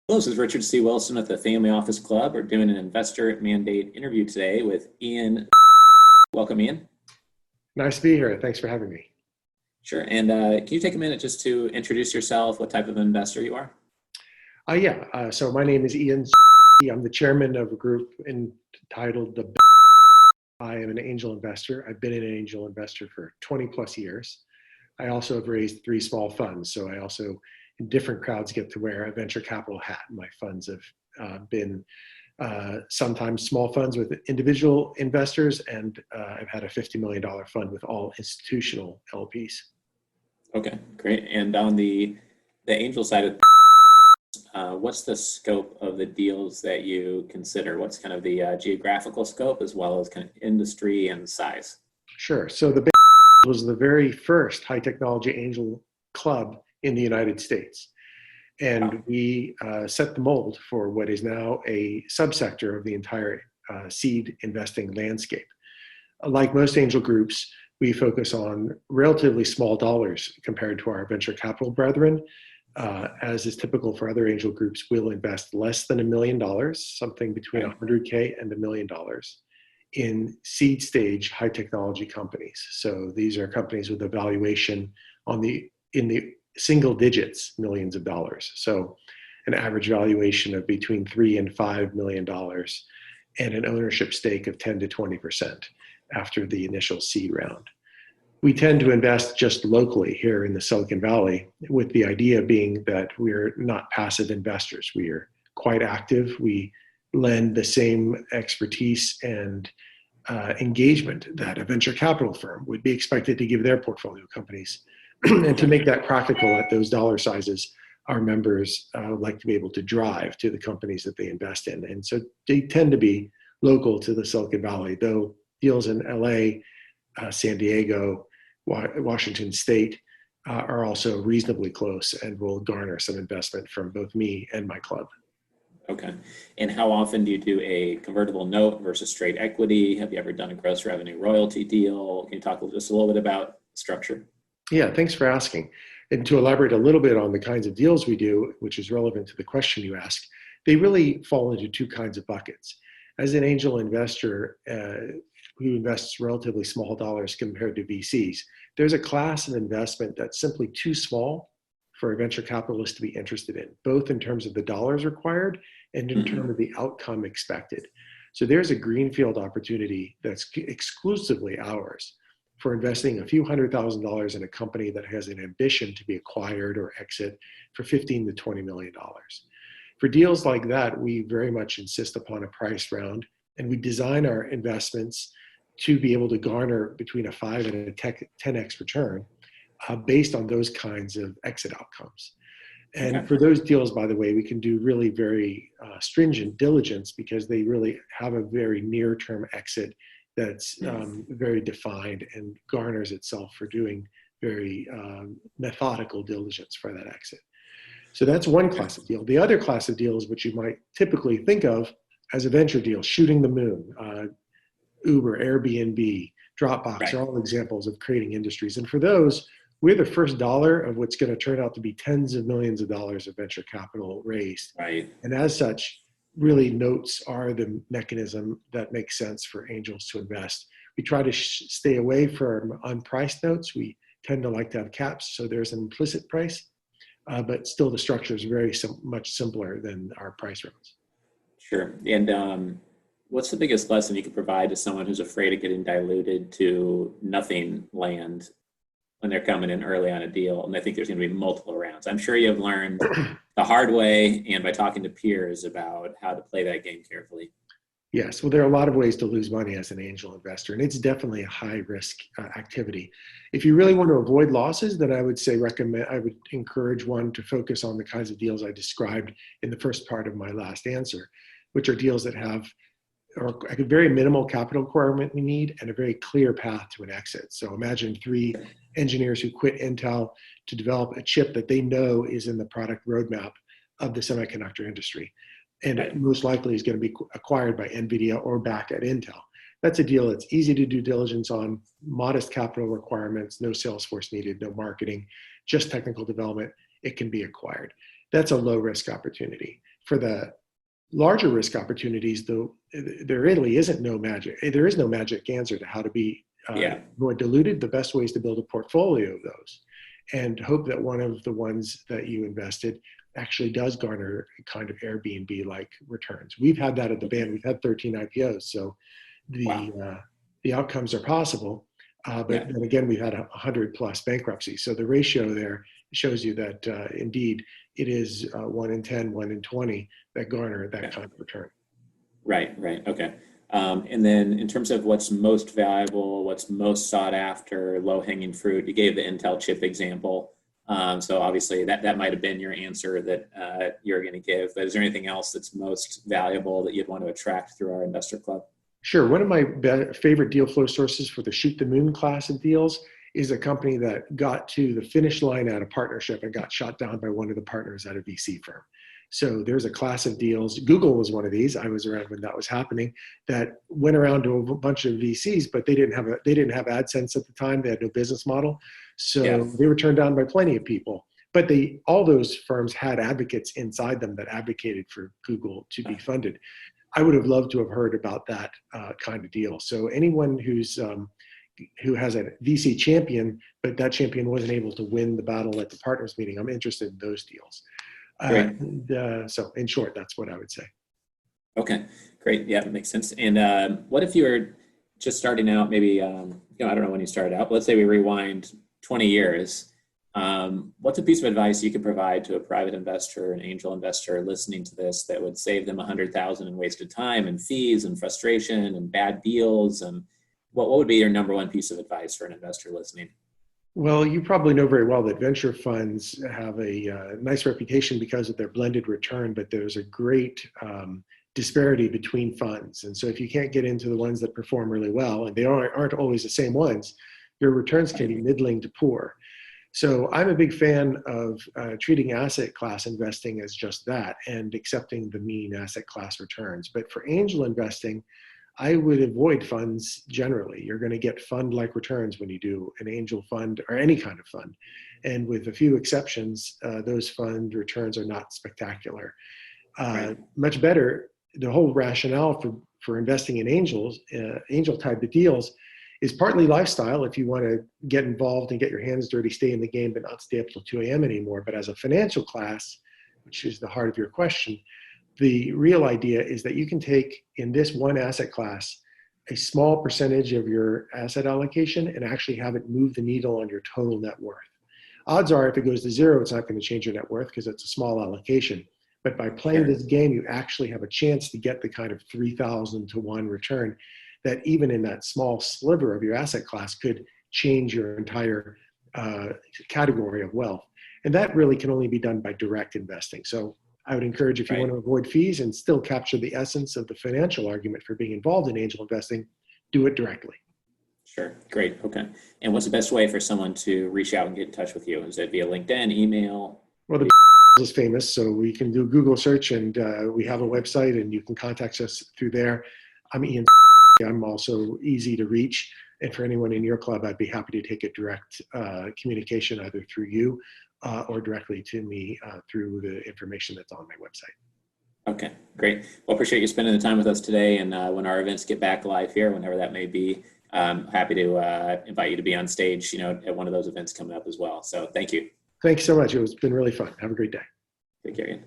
Hello, this is Richard C. Wilson at the Family Office Club. We're doing an investor mandate interview today with Ian. Welcome, Ian. Nice to be here. Thanks for having me. Sure. And can you take a minute just to introduce yourself, what type of investor you are? So my name is Ian. I'm the chairman of a group entitled the. I am an angel investor. I've been an angel investor for 20 plus years. I also have raised three small funds. So I also, in different crowds, get to wear a venture capital hat. My funds have been sometimes small funds with individual investors, and I've had a $50 million fund with all institutional LPs. Okay, great. And on the angel side of what's the scope of the deals that you consider? What's kind of the geographical scope as well as kind of industry and size? Sure. So the was the very first high technology angel club in the United States. And we set the mold for what is now a subsector of the entire seed investing landscape. Like most angel groups, we focus on relatively small dollars compared to our venture capital brethren. As is typical for other angel groups, we'll invest less than $1 million, something between 100K and $1 million in seed stage high technology companies. So these are companies with a valuation in the single digits, millions of dollars. So an average valuation of between $3 and $5 million and an ownership stake of 10 to 20% after the initial seed round. We tend to invest just locally here in the Silicon Valley, with the idea being that we're not passive investors. We are quite active. We lend the same expertise and engagement that a venture capital firm would be expected to give their portfolio companies. And to make that practical at those dollar sizes, our members like to be able to drive to the companies that they invest in. And so they tend to be local to the Silicon Valley, though deals in LA, San Diego, Washington State are also reasonably close and will garner some investment from both me and my club. Okay. And how often do you do a convertible note versus straight equity? Have you ever done a gross revenue royalty deal? Can you talk just a little bit about structure? Yeah, thanks for asking. And to elaborate a little bit on the kinds of deals we do, which is relevant to the question you asked, they really fall into two kinds of buckets. As an angel investor who invests relatively small dollars compared to VCs, there's a class of investment that's simply too small for a venture capitalist to be interested in, both in terms of the dollars required and in terms of the outcome expected. So there's a greenfield opportunity that's exclusively ours for investing a few $100,000 in a company that has an ambition to be acquired or exit for $15 to $20 million. For deals like that, we very much insist upon a price round, and we design our investments to be able to garner between a 5 and a 10x return based on those kinds of exit outcomes. And for those deals, by the way, we can do really very stringent diligence because they really have a very near-term exit that's very defined and garners itself for doing very methodical diligence for that exit. So that's one class of deal. The other class of deals, which you might typically think of as a venture deal, shooting the moon, Uber, Airbnb, Dropbox are all examples of creating industries. And for those, we're the first dollar of what's going to turn out to be tens of millions of dollars of venture capital raised. Right. And as such, really notes are the mechanism that makes sense for angels to invest. We try to stay away from unpriced notes. We tend to like to have caps, so there's an implicit price, but still the structure is very much simpler than our price rounds. Sure. And what's the biggest lesson you could provide to someone who's afraid of getting diluted to nothing land when they're coming in early on a deal and they think there's going to be multiple rounds? I'm sure you have learned the hard way and by talking to peers about how to play that game carefully. Yes, well, there are a lot of ways to lose money as an angel investor, and it's definitely a high risk activity. If you really want to avoid losses, then I would encourage one to focus on the kinds of deals I described in the first part of my last answer, which are deals that have a very minimal capital requirement we need and a very clear path to an exit. So imagine three engineers who quit Intel to develop a chip that they know is in the product roadmap of the semiconductor industry, and it most likely is going to be acquired by NVIDIA or back at Intel. That's a deal that's easy to do diligence on, modest capital requirements, no sales force needed, no marketing, just technical development. It can be acquired. That's a low risk opportunity. For the larger risk opportunities, though, there really isn't no magic. There is no magic answer to how to be more diluted. The best way is to build a portfolio of those and hope that one of the ones that you invested actually does garner kind of Airbnb-like returns. We've had that at the band. We've had 13 IPOs, so the outcomes are possible. But then again, we've had 100 plus bankruptcies. So the ratio there shows you that indeed it is 1 in 10, 1 in 20 that garner that kind of return. Right. Okay. And then in terms of what's most valuable, what's most sought after, low-hanging fruit, you gave the Intel chip example. So obviously that might have been your answer that you're going to give. But is there anything else that's most valuable that you'd want to attract through our investor club? Sure. One of my favorite deal flow sources for the Shoot the Moon class of deals is a company that got to the finish line at a partnership and got shot down by one of the partners at a VC firm. So there's a class of deals. Google was one of these. I was around when that was happening. That went around to a bunch of VCs, but they didn't have AdSense at the time. They had no business model, so they were turned down by plenty of people. But all those firms had advocates inside them that advocated for Google to be funded. I would have loved to have heard about that kind of deal. So anyone who has a VC champion, but that champion wasn't able to win the battle at the partners meeting, I'm interested in those deals. So in short, that's what I would say. Okay, great. Yeah, that makes sense. And what if you were just starting out, maybe, I don't know when you started out, but let's say we rewind 20 years. What's a piece of advice you could provide to a private investor, an angel investor listening to this that would save them $100,000 in wasted time and fees and frustration and bad deals? And what would be your number one piece of advice for an investor listening? Well, you probably know very well that venture funds have a nice reputation because of their blended return, but there's a great disparity between funds. And so if you can't get into the ones that perform really well, and they aren't always the same ones, your returns can be middling to poor. So I'm a big fan of treating asset class investing as just that and accepting the mean asset class returns. But for angel investing, I would avoid funds generally. You're going to get fund-like returns when you do an angel fund or any kind of fund. And with a few exceptions, those fund returns are not spectacular. Much better, the whole rationale for investing in angel type of deals is partly lifestyle. If you want to get involved and get your hands dirty, stay in the game, but not stay up till 2 a.m. anymore. But as a financial class, which is the heart of your question, the real idea is that you can take in this one asset class a small percentage of your asset allocation and actually have it move the needle on your total net worth. Odds are if it goes to zero, it's not going to change your net worth because it's a small allocation. But by playing this game, you actually have a chance to get the kind of 3,000 to 1 return that even in that small sliver of your asset class could change your entire category of wealth. And that really can only be done by direct investing. So I would encourage, if you want to avoid fees and still capture the essence of the financial argument for being involved in angel investing, do it directly. Sure. Great. Okay. And what's the best way for someone to reach out and get in touch with you? Is it via LinkedIn, email? Well, the is famous, so we can do Google search, and we have a website, and you can contact us through there. I'm Ian. I'm also easy to reach. And for anyone in your club, I'd be happy to take a direct communication either through you or directly to me through the information that's on my website. Okay, great. Well, appreciate you spending the time with us today. And when our events get back live here, whenever that may be, happy to invite you to be on stage, at one of those events coming up as well. So thank you. Thanks so much. It's been really fun. Have a great day. Take care, Ian.